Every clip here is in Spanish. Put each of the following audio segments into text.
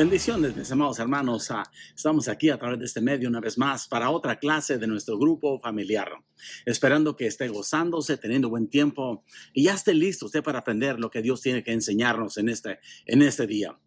Bendiciones, mis amados hermanos. Estamos aquí a través de este medio una vez más para otra clase de nuestro grupo familiar. Esperando que esté gozándose, teniendo buen tiempo y ya esté listo usted para aprender lo que Dios tiene que enseñarnos en este día.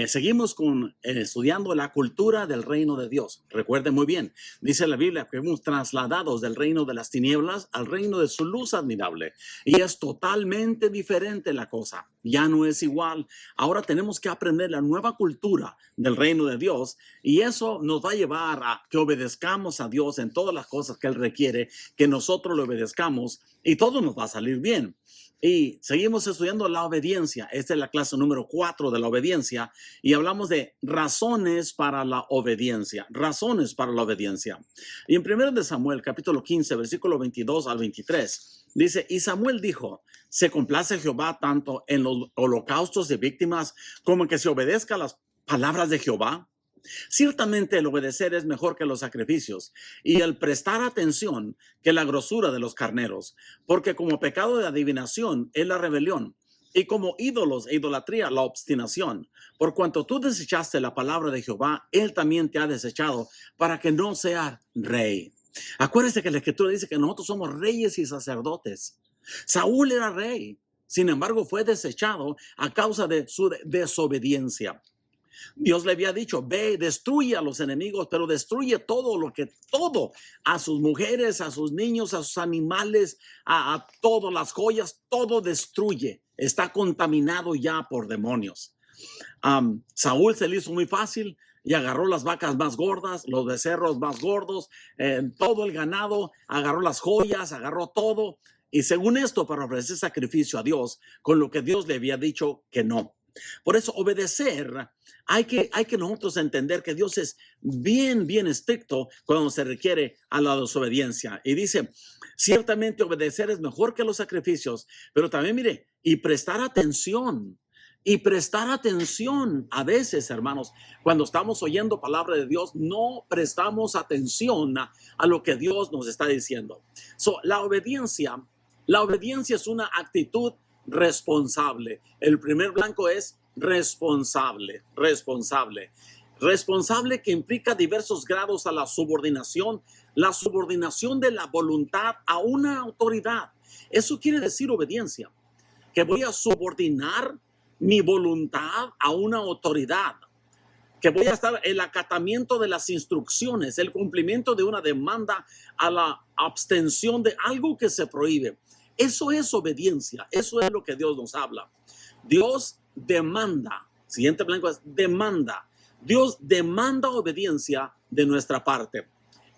Seguimos estudiando la cultura del reino de Dios. Recuerde muy bien, dice la Biblia que hemos trasladados del reino de las tinieblas al reino de su luz admirable. Y es totalmente diferente la cosa. Ya no es igual. Ahora tenemos que aprender la nueva cultura del reino de Dios y eso nos va a llevar a que obedezcamos a Dios en todas las cosas que Él requiere, que nosotros le obedezcamos y todo nos va a salir bien. Y seguimos estudiando la obediencia. Esta es la clase número 4 de la obediencia y hablamos de razones para la obediencia. Razones para la obediencia. Y en 1 de Samuel, capítulo 15, versículo 22 al 23, dice, y Samuel dijo, ¿se complace Jehová tanto en los holocaustos de víctimas como en que se obedezca a las palabras de Jehová? Ciertamente el obedecer es mejor que los sacrificios y el prestar atención que la grosura de los carneros, porque como pecado de adivinación es la rebelión y como ídolos e idolatría la obstinación. Por cuanto tú desechaste la palabra de Jehová, Él también te ha desechado para que no seas rey. Acuérdese que la Escritura dice que nosotros somos reyes y sacerdotes. Saúl era rey, sin embargo fue desechado a causa de su desobediencia. Dios le había dicho, ve, destruye a los enemigos, pero destruye todo, a sus mujeres, a sus niños, a sus animales, a todas las joyas, todo destruye. Está contaminado ya por demonios. Saúl se le hizo muy fácil y agarró las vacas más gordas, los becerros más gordos, todo el ganado, agarró las joyas, agarró todo. Y según esto, para ofrecer sacrificio a Dios, con lo que Dios le había dicho que no. Por eso obedecer, hay que nosotros entender que Dios es bien estricto cuando se requiere a la desobediencia. Y dice, ciertamente obedecer es mejor que los sacrificios, pero también mire, y prestar atención. Y prestar atención a veces, hermanos, cuando estamos oyendo palabra de Dios, no prestamos atención a lo que Dios nos está diciendo. La obediencia es una actitud responsable. El primer blanco es responsable. Responsable que implica diversos grados a la subordinación de la voluntad a una autoridad. Eso quiere decir obediencia, que voy a subordinar mi voluntad a una autoridad, que voy a estar el acatamiento de las instrucciones, el cumplimiento de una demanda a la abstención de algo que se prohíbe. Eso es obediencia, eso es lo que Dios nos habla. Dios demanda, siguiente blanco es demanda. Dios demanda obediencia de nuestra parte.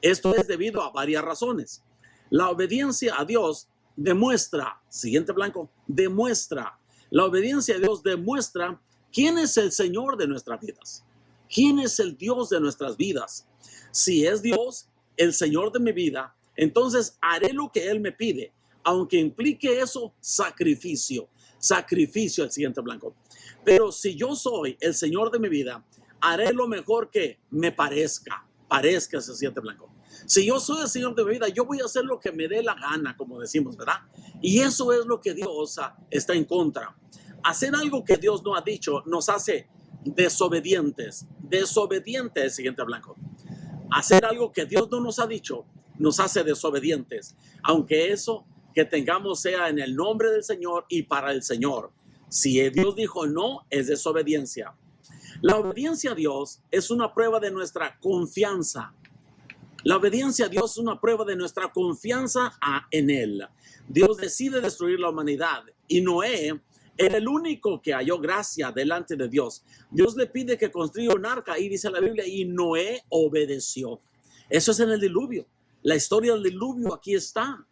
Esto es debido a varias razones. La obediencia a Dios demuestra, siguiente blanco, demuestra. La obediencia a Dios demuestra quién es el Señor de nuestras vidas. ¿Quién es el Dios de nuestras vidas? Si es Dios, el Señor de mi vida, entonces haré lo que Él me pide. Aunque implique eso, sacrificio, el siguiente blanco. Pero si yo soy el Señor de mi vida, haré lo mejor que me parezca ese siguiente blanco. Si yo soy el Señor de mi vida, yo voy a hacer lo que me dé la gana, como decimos, ¿verdad? Y eso es lo que Dios está en contra. Hacer algo que Dios no ha dicho nos hace desobedientes, siguiente blanco. Hacer algo que Dios no nos ha dicho nos hace desobedientes, aunque eso que tengamos sea en el nombre del Señor y para el Señor. Si Dios dijo no, es desobediencia. La obediencia a Dios es una prueba de nuestra confianza. La obediencia a Dios es una prueba de nuestra confianza en Él. Dios decide destruir la humanidad y Noé era el único que halló gracia delante de Dios. Dios le pide que construya un arca y dice la Biblia, y Noé obedeció. Eso es en el diluvio. La historia del diluvio aquí está.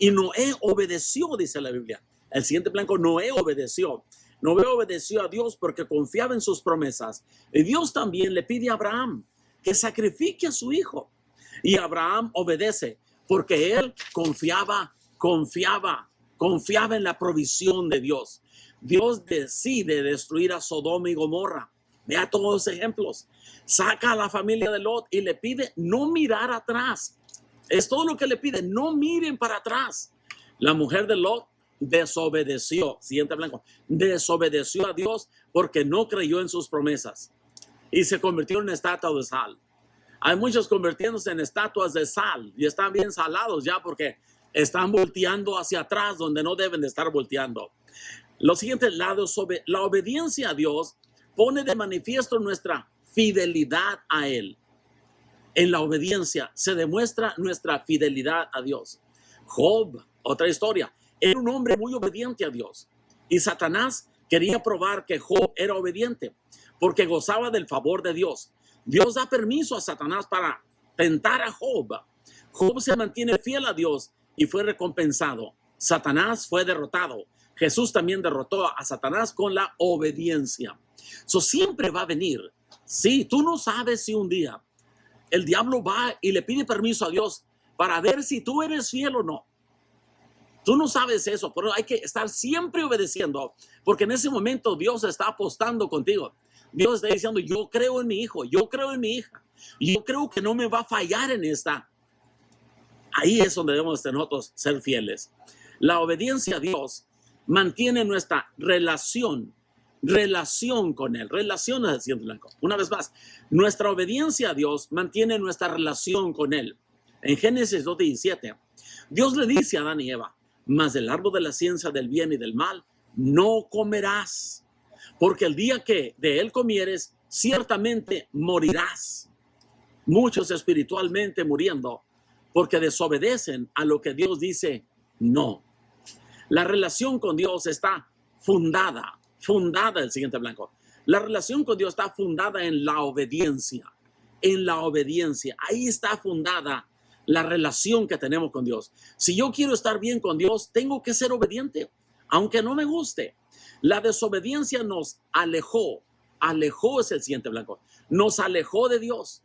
Y Noé obedeció, dice la Biblia. El siguiente blanco, Noé obedeció. Noé obedeció a Dios porque confiaba en sus promesas. Y Dios también le pide a Abraham que sacrifique a su hijo. Y Abraham obedece porque él confiaba en la provisión de Dios. Dios decide destruir a Sodoma y Gomorra. Vea todos los ejemplos. Saca a la familia de Lot y le pide no mirar atrás. Es todo lo que le pide, no miren para atrás. La mujer de Lot desobedeció, siguiente blanco, desobedeció a Dios porque no creyó en sus promesas. y se convirtieron en estatua de sal. Hay muchos convirtiéndose en estatuas de sal y están bien salados ya porque están volteando hacia atrás donde no deben de estar volteando. Lo siguiente, la obediencia a Dios pone de manifiesto nuestra fidelidad a Él. En la obediencia se demuestra nuestra fidelidad a Dios. Job, otra historia, era un hombre muy obediente a Dios y Satanás quería probar que Job era obediente porque gozaba del favor de Dios. Dios da permiso a Satanás para tentar a Job. Job se mantiene fiel a Dios y fue recompensado. Satanás fue derrotado. Jesús también derrotó a Satanás con la obediencia. Eso siempre va a venir. Sí, tú no sabes si un día el diablo va y le pide permiso a Dios para ver si tú eres fiel o no. Tú no sabes eso, pero hay que estar siempre obedeciendo, porque en ese momento Dios está apostando contigo. Dios está diciendo, yo creo en mi hijo, yo creo en mi hija, yo creo que no me va a fallar en esta. Ahí es donde debemos de nosotros ser fieles. La obediencia a Dios mantiene nuestra relación con Él. Relación es el siguiente blanco. Una vez más, nuestra obediencia a Dios mantiene nuestra relación con Él. En Génesis 2:17, Dios le dice a Adán y Eva, mas del árbol de la ciencia del bien y del mal no comerás, porque el día que de él comieres, ciertamente morirás. Muchos espiritualmente muriendo porque desobedecen a lo que Dios dice no. La relación con Dios está fundada, el siguiente blanco. La relación con Dios está fundada en la obediencia, Ahí está fundada la relación que tenemos con Dios. Si yo quiero estar bien con Dios, tengo que ser obediente, aunque no me guste. La desobediencia nos alejó es el siguiente blanco, nos alejó de Dios.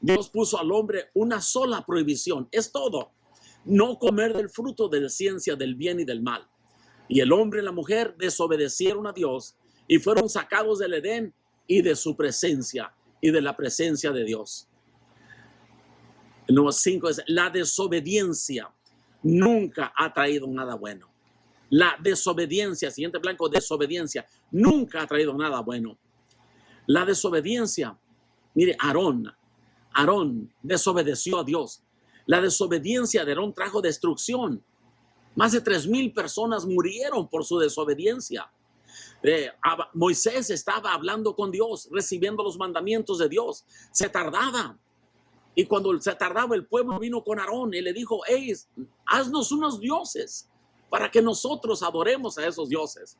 Dios puso al hombre una sola prohibición, es todo: no comer del fruto de la ciencia del bien y del mal. Y el hombre y la mujer desobedecieron a Dios y fueron sacados del Edén y de su presencia y de la presencia de Dios. El número 5 es la desobediencia nunca ha traído nada bueno. La desobediencia, siguiente blanco, desobediencia, nunca ha traído nada bueno. La desobediencia, mire, Aarón desobedeció a Dios. La desobediencia de Aarón trajo destrucción. Más de 3,000 personas murieron por su desobediencia. Moisés estaba hablando con Dios, recibiendo los mandamientos de Dios. Se tardaba. Y cuando se tardaba, el pueblo vino con Aarón y le dijo, hey, haznos unos dioses para que nosotros adoremos a esos dioses.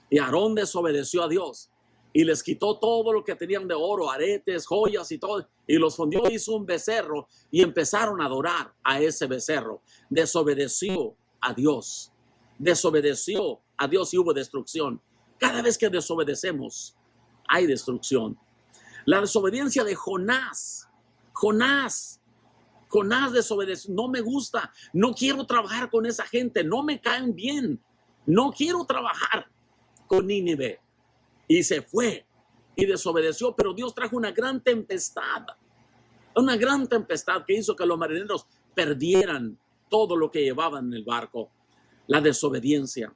Y Aarón desobedeció a Dios y les quitó todo lo que tenían de oro, aretes, joyas y todo, y los fundió, hizo un becerro y empezaron a adorar a ese becerro. Desobedeció a Dios y hubo destrucción. Cada vez que desobedecemos, hay destrucción. La desobediencia de Jonás desobedeció. No me gusta, no quiero trabajar con esa gente, no me caen bien, no quiero trabajar con Nínive. Y se fue y desobedeció, pero Dios trajo una gran tempestad que hizo que los marineros perdieran todo lo que llevaban en el barco. La desobediencia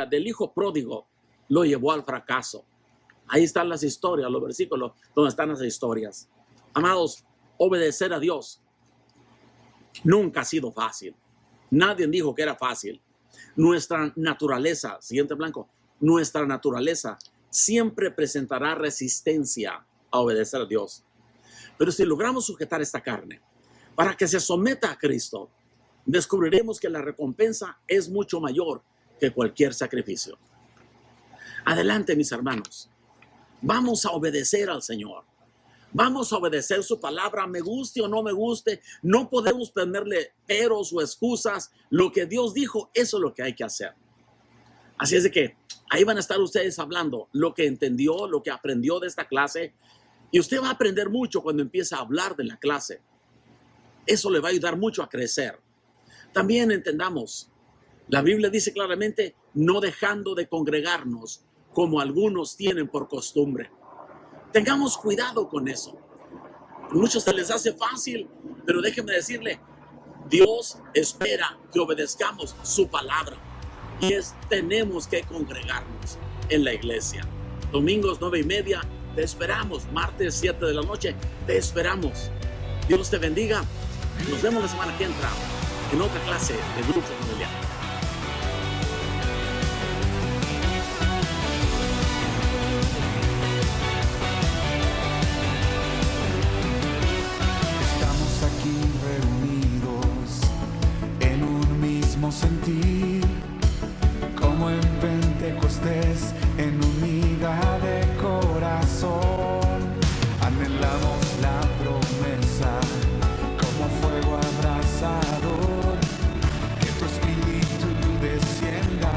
del hijo pródigo lo llevó al fracaso. Ahí están las historias, los versículos donde están las historias. Amados, obedecer a Dios nunca ha sido fácil. Nadie dijo que era fácil. Nuestra naturaleza, siguiente blanco, nuestra naturaleza siempre presentará resistencia a obedecer a Dios. Pero si logramos sujetar esta carne para que se someta a Cristo, descubriremos que la recompensa es mucho mayor que cualquier sacrificio. Adelante, mis hermanos. Vamos a obedecer al Señor. Vamos a obedecer su palabra, me guste o no me guste. No podemos ponerle peros o excusas. Lo que Dios dijo, eso es lo que hay que hacer. Así es de que ahí van a estar ustedes hablando lo que entendió, lo que aprendió de esta clase. Y usted va a aprender mucho cuando empieza a hablar de la clase. Eso le va a ayudar mucho a crecer. También entendamos, la Biblia dice claramente, no dejando de congregarnos como algunos tienen por costumbre. Tengamos cuidado con eso. A muchos se les hace fácil, pero déjenme decirle, Dios espera que obedezcamos su palabra. Y tenemos que congregarnos en la iglesia. Domingos 9:30 Te esperamos, martes 7 de la noche. Te esperamos. Dios te bendiga. Nos vemos la semana que entra en otra clase de grupo familiar. Estamos aquí reunidos en un mismo sentir, como en Pentecostés, en unidad de corazón. Anhelamos la promesa como fuego abrasador, que tu espíritu descienda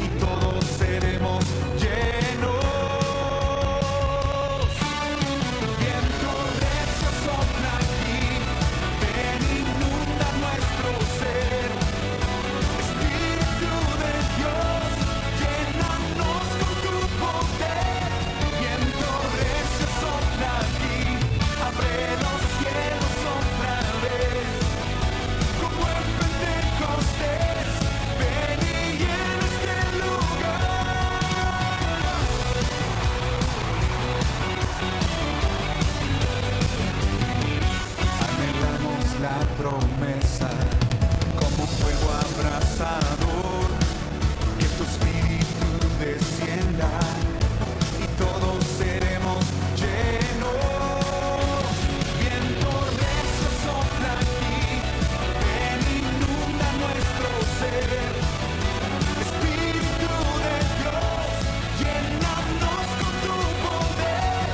y todos seremos llenos. Viento recio sopla aquí, ven inunda nuestro ser. Espíritu de Dios, llénanos con tu poder. Viento recio sopla aquí, abre los cielos otra vez. Como en Pentecostés, ven y llena este lugar. Anhelamos la promesa como fuego abrasador, que tu espíritu descienda y todos seremos llenos. Viento recio sopla aquí, ven inunda nuestro ser. Espíritu de Dios, llénanos con tu poder.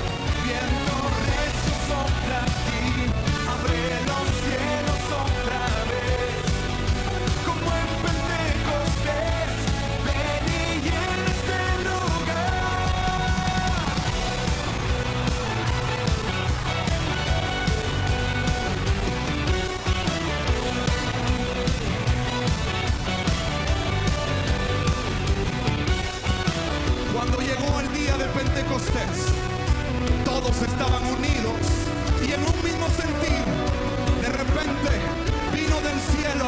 Viento recio sopla aquí, abre los cielos otra vez. Como en Pentecostés, ven y llena este lugar. Cuando llegó el día de Pentecostés, todos estaban unidos y en un mismo sentir. De repente vino del cielo